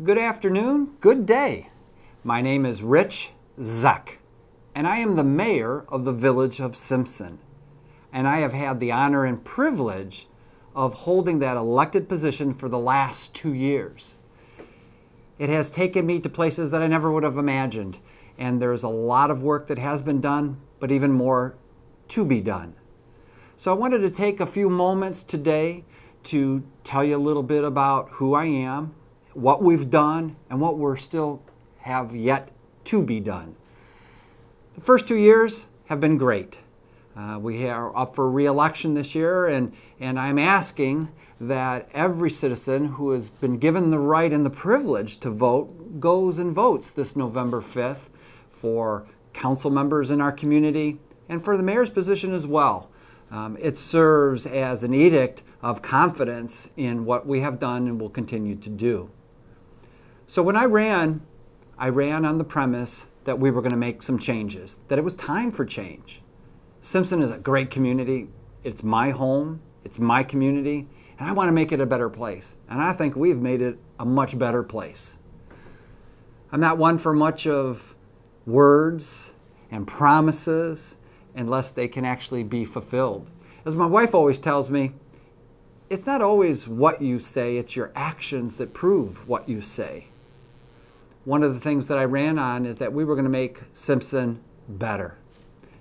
Good afternoon, good day. My name is Rich Zeck, and I am the mayor of the village of Simpson. And I have had the honor and privilege of holding that elected position for the last 2 years. It has taken me to places that I never would have imagined, and there's a lot of work that has been done, but even more to be done. So I wanted to take a few moments today to tell you a little bit about who I am, what we've done, and what we're still have yet to be done. The first 2 years have been great. We are up for re-election this year, and I'm asking that every citizen who has been given the right and the privilege to vote goes and votes this November 5th for council members in our community and for the mayor's position as well. It serves as an edict of confidence in what we have done and will continue to do. So when I ran on the premise that we were going to make some changes, that it was time for change. Simpson is a great community. It's my home. It's my community. And I want to make it a better place. And I think we've made it a much better place. I'm not one for much of words and promises unless they can actually be fulfilled. As my wife always tells me, it's not always what you say, it's your actions that prove what you say. One of the things that I ran on is that we were going to make Simpson better.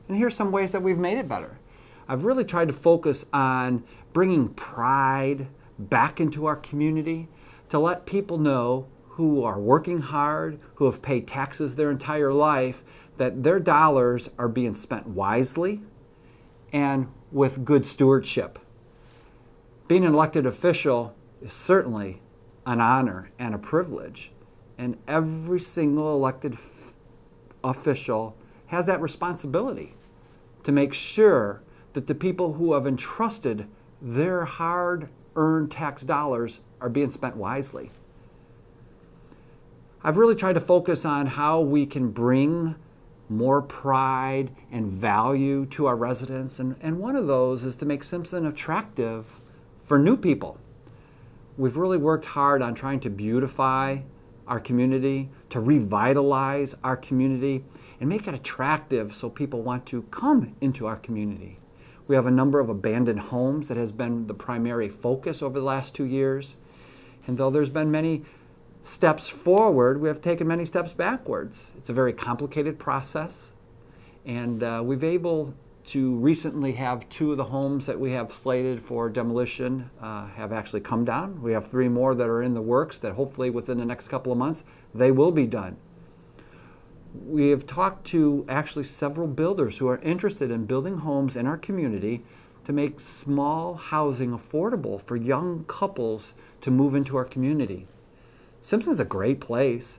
And here's some ways that we've made it better. I've really tried to focus on bringing pride back into our community to let people know who are working hard, who have paid taxes their entire life, that their dollars are being spent wisely and with good stewardship. Being an elected official is certainly an honor and a privilege. And every single elected official has that responsibility to make sure that the people who have entrusted their hard-earned tax dollars are being spent wisely. I've really tried to focus on how we can bring more pride and value to our residents, and one of those is to make Simpson attractive for new people. We've really worked hard on trying to beautify our community, to revitalize our community, and make it attractive so people want to come into our community. We have a number of abandoned homes that has been the primary focus over the last 2 years. And though there's been many steps forward, we have taken many steps backwards. It's a very complicated process. And we've able to recently have 2 of the homes that we have slated for demolition have actually come down. We have 3 more that are in the works that hopefully within the next couple of months, they will be done. We have talked to actually several builders who are interested in building homes in our community to make small housing affordable for young couples to move into our community. Simpson's a great place.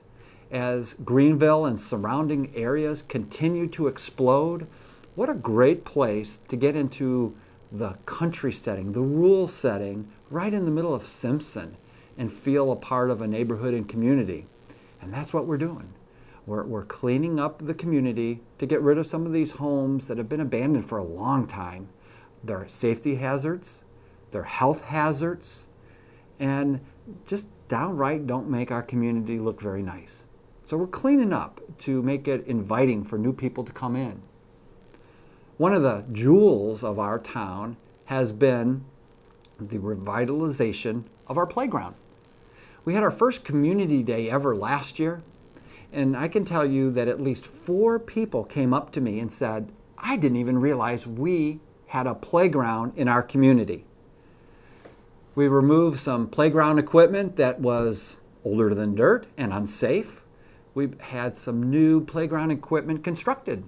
As Greenville and surrounding areas continue to explode, what a great place to get into the country setting, the rural setting, right in the middle of Simpson and feel a part of a neighborhood and community. And that's what we're doing. We're cleaning up the community to get rid of some of these homes that have been abandoned for a long time. They're safety hazards, they're health hazards, and just downright don't make our community look very nice. So we're cleaning up to make it inviting for new people to come in. One of the jewels of our town has been the revitalization of our playground. We had our first community day ever last year, and I can tell you that at least 4 people came up to me and said, I didn't even realize we had a playground in our community. We removed some playground equipment that was older than dirt and unsafe. We had some new playground equipment constructed.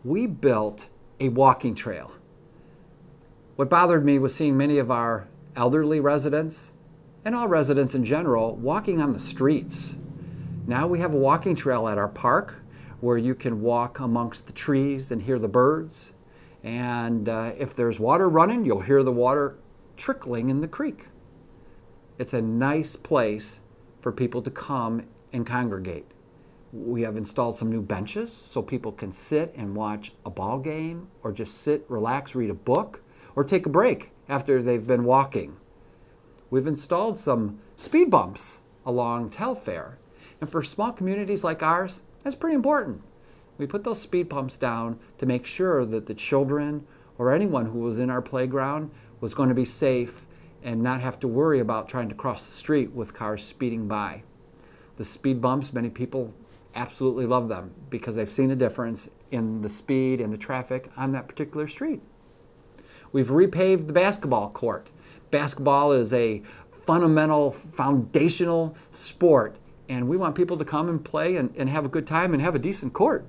We built a walking trail. What bothered me was seeing many of our elderly residents, and all residents in general, walking on the streets. Now we have a walking trail at our park where you can walk amongst the trees and hear the birds. And if there's water running, you'll hear the water trickling in the creek. It's a nice place for people to come and congregate. We have installed some new benches so people can sit and watch a ball game or just sit, relax, read a book, or take a break after they've been walking. We've installed some speed bumps along Telfair. And for small communities like ours, that's pretty important. We put those speed bumps down to make sure that the children or anyone who was in our playground was going to be safe and not have to worry about trying to cross the street with cars speeding by. The speed bumps, many people absolutely love them because they've seen a difference in the speed and the traffic on that particular street. We've repaved the basketball court. Basketball is a fundamental, foundational sport, and we want people to come and play and have a good time and have a decent court.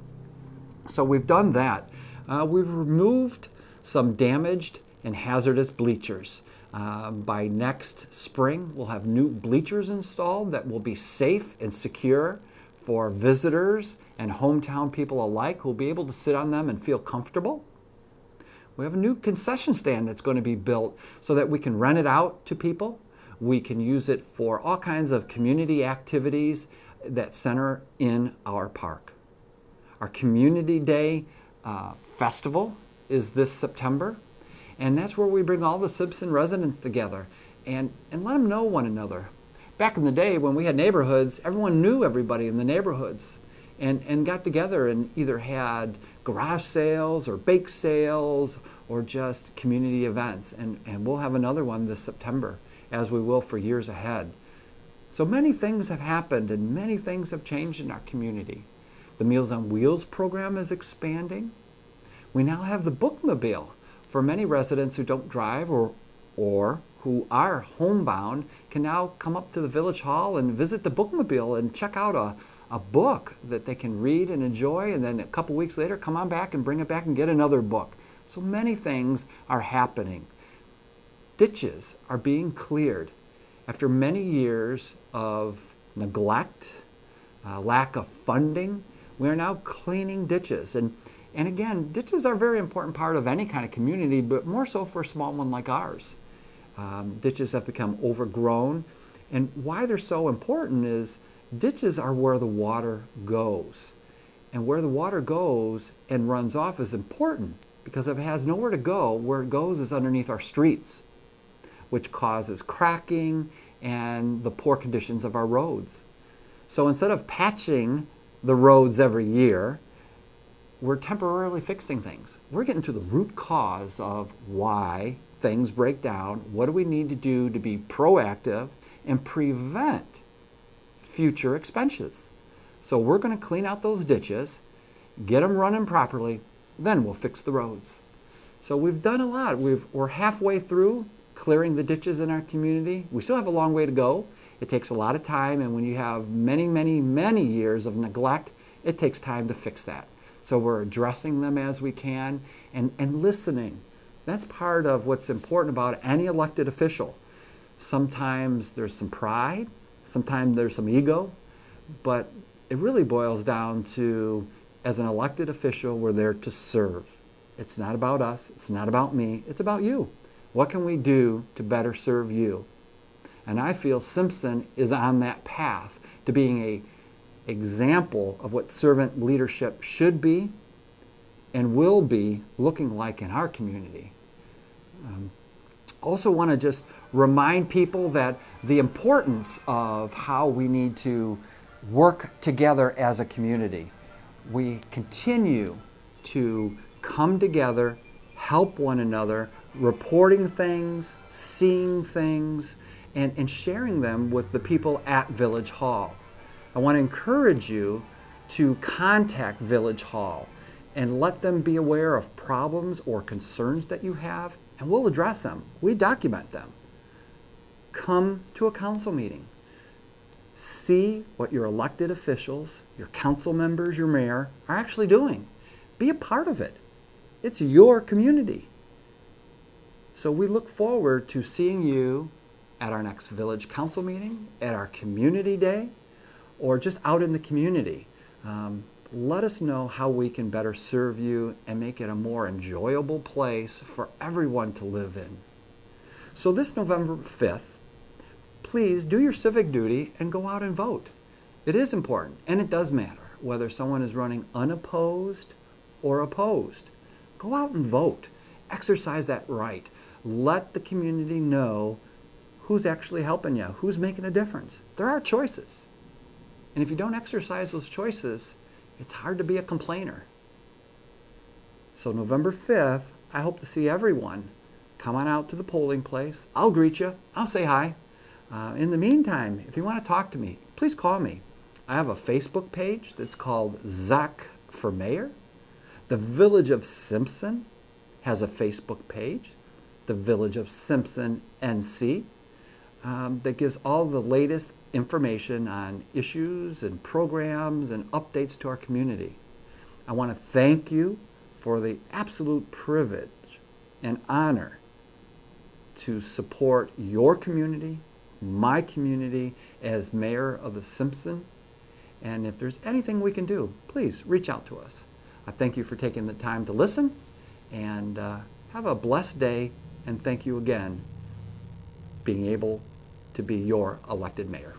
So we've done that. We've removed some damaged and hazardous bleachers. By next spring, we'll have new bleachers installed that will be safe and secure for visitors and hometown people alike who will be able to sit on them and feel comfortable. We have a new concession stand that's going to be built so that we can rent it out to people. We can use it for all kinds of community activities that center in our park. Our Community Day festival is this September, and that's where we bring all the Simpson residents together and let them know one another. Back in the day when we had neighborhoods, everyone knew everybody in the neighborhoods and got together and either had garage sales or bake sales or just community events. And we'll have another one this September, as we will for years ahead. So many things have happened and many things have changed in our community. The Meals on Wheels program is expanding. We now have the Bookmobile for many residents who don't drive or who are homebound can now come up to the Village Hall and visit the Bookmobile and check out a book that they can read and enjoy, and then a couple weeks later come on back and bring it back and get another book. So many things are happening. Ditches are being cleared. After many years of neglect, lack of funding, we are now cleaning ditches. And again, ditches are a very important part of any kind of community, but more so for a small one like ours. Ditches have become overgrown. And why they're so important is ditches are where the water goes. And where the water goes and runs off is important because if it has nowhere to go, where it goes is underneath our streets, which causes cracking and the poor conditions of our roads. So instead of patching the roads every year, we're temporarily fixing things. We're getting to the root cause of why things break down. What do we need to do to be proactive and prevent future expenses? So we're going to clean out those ditches, get them running properly, then we'll fix the roads. So we've done a lot. We're halfway through clearing the ditches in our community. We still have a long way to go. It takes a lot of time, and when you have many, many, many years of neglect, it takes time to fix that. So we're addressing them as we can and listening. That's part of what's important about any elected official. Sometimes there's some pride, sometimes there's some ego, but it really boils down to, as an elected official, we're there to serve. It's not about us, it's not about me, it's about you. What can we do to better serve you? And I feel Simpson is on that path to being an example of what servant leadership should be and will be looking like in our community. Also want to just remind people that the importance of how we need to work together as a community. We continue to come together, help one another, reporting things, seeing things, and sharing them with the people at Village Hall. I want to encourage you to contact Village Hall and let them be aware of problems or concerns that you have, and we'll address them. We document them. Come to a council meeting. See what your elected officials, your council members, your mayor are actually doing. Be a part of it. It's your community. So we look forward to seeing you at our next village council meeting, at our community day, or just out in the community. Let us know how we can better serve you and make it a more enjoyable place for everyone to live in. So this November 5th, please do your civic duty and go out and vote. It is important, and it does matter whether someone is running unopposed or opposed. Go out and vote. Exercise that right. Let the community know who's actually helping you, who's making a difference. There are choices. And if you don't exercise those choices, it's hard to be a complainer. So November 5th, I hope to see everyone. Come on out to the polling place. I'll greet you. I'll say hi. In the meantime, if you want to talk to me, please call me. I have a Facebook page that's called Zeck for Mayor. The Village of Simpson has a Facebook page, the Village of Simpson NC, that gives all the latest information on issues and programs and updates to our community. I want to thank you for the absolute privilege and honor to support your community, my community, as mayor of the Simpson. And if there's anything we can do, please reach out to us. I thank you for taking the time to listen, and have a blessed day, and thank you again being able to be your elected mayor.